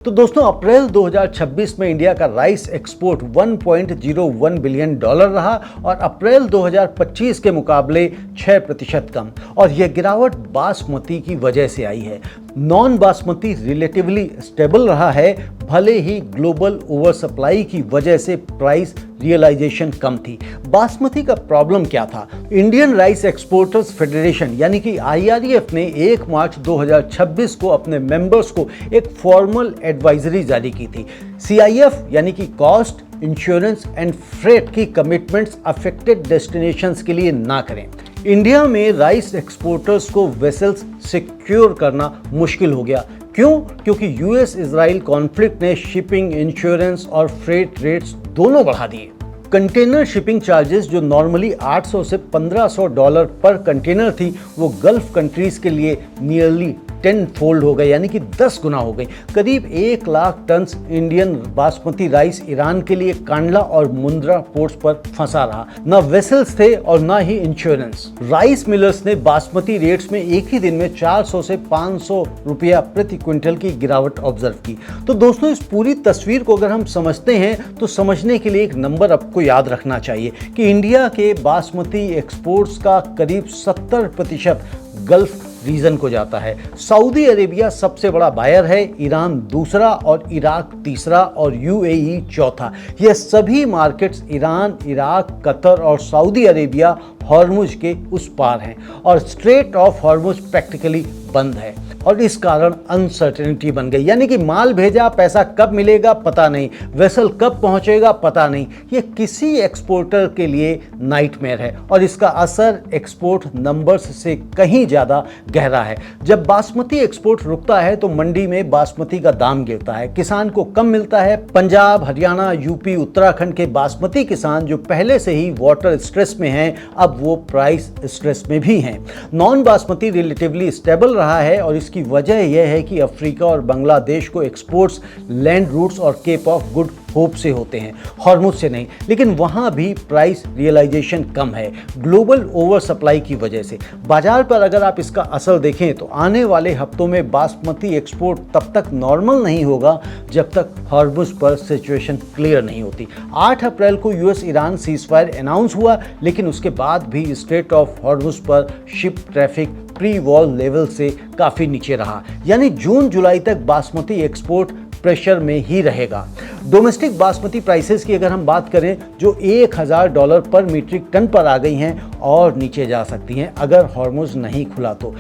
तो दोस्तों अप्रैल 2026 में इंडिया का राइस एक्सपोर्ट 1.01 बिलियन डॉलर रहा और अप्रैल 2025 के मुकाबले 6% कम। और यह गिरावट बासमती की वजह से आई है। नॉन बासमती रिलेटिवली स्टेबल रहा है, भले ही ग्लोबल ओवर सप्लाई की वजह से प्राइस रियलाइजेशन कम थी। बासमती का प्रॉब्लम क्या था? इंडियन राइस एक्सपोर्टर्स फेडरेशन यानी कि IREF ने 1 मार्च 2026 को अपने मेंबर्स को एक फॉर्मल एडवाइजरी जारी की थी। CIF यानी कि कॉस्ट, इंश्योरेंस एंड फ्रेट की कमिटमेंट्स अफेक्टेड डेस्टिनेशंस के लिए ना करें। इंडिया में राइस एक्सपोर्टर्स को वेसल्स सिक्योर करना मुश्किल हो गया। क्यों? क्योंकि US इजराइल कॉन्फ्लिक्ट ने शिपिंग, इंश्योरेंस और फ्रेट रेट्स दोनों बढ़ा दिए। कंटेनर शिपिंग चार्जेस जो नॉर्मली 800 से $1500 पर कंटेनर थी, वो गल्फ कंट्रीज के लिए नियरली 10 फोल्ड हो गए, यानी कि 10 गुना हो गई। करीब 1 lakh ton Indian basmati rice Iran के लिए कांडला और मुंद्रा पोर्ट्स पर फंसा रहा। ना वेसल्स थे और ना ही इंश्योरेंस। राइस मिलर्स ने बासमती रेट्स में एक ही दिन में 400 से 500 रुपया प्रति क्विंटल की गिरावट ऑब्जर्व की। तो दोस्तों, इस पूरी तस्वीर को अगर हम समझते हैं तो समझने के लिए एक नंबर आपको याद रखना चाहिए कि इंडिया के बासमती एक्सपोर्ट्स का करीब 70% गल्फ रीजन को जाता है। सऊदी अरेबिया सबसे बड़ा बायर है, ईरान दूसरा और इराक तीसरा और UAE चौथा। ये सभी मार्केट्स ईरान, इराक, कतर और सऊदी अरेबिया हॉर्मुज के उस पार हैं और स्ट्रेट ऑफ हॉर्मुज प्रैक्टिकली बंद है और इस कारण अनसर्टेनिटी बन गई। यानी कि माल भेजा, पैसा कब मिलेगा पता नहीं, वेसल कब पहुंचेगा पता नहीं। ये किसी एक्सपोर्टर के लिए नाइटमेयर है और इसका असर एक्सपोर्ट नंबर्स से कहीं ज़्यादा गहरा है। जब बासमती एक्सपोर्ट रुकता है तो मंडी में बासमती का दाम गिरता है, किसान को कम मिलता है। पंजाब, हरियाणा, यूपी, उत्तराखंड के बासमती किसान जो पहले से ही वाटर स्ट्रेस में हैं, अब वो प्राइस स्ट्रेस में भी हैं। नॉन बासमती रिलेटिवली स्टेबल रहा है और इसकी वजह यह है कि अफ्रीका और बांग्लादेश को एक्सपोर्ट्स लैंड रूट्स और केप ऑफ गुड होप से होते हैं, हॉर्मुज से नहीं। लेकिन वहाँ भी प्राइस रियलाइजेशन कम है ग्लोबल ओवर सप्लाई की वजह से। बाजार पर अगर आप इसका असर देखें तो आने वाले हफ्तों में बासमती एक्सपोर्ट तब तक नॉर्मल नहीं होगा जब तक हॉर्मुज पर सिचुएशन क्लियर नहीं होती। 8 अप्रैल को US ईरान सीजफायर अनाउंस हुआ, लेकिन उसके बाद भी स्ट्रेट ऑफ हॉर्मुज पर ship traffic pre war level से काफ़ी नीचे रहा। यानी जून जुलाई तक बासमती एक्सपोर्ट प्रेशर में ही रहेगा। डोमेस्टिक बासमती प्राइसेस की अगर हम बात करें, जो $1000 पर मीट्रिक टन पर आ गई हैं और नीचे जा सकती हैं अगर हॉर्मुज नहीं खुला तो।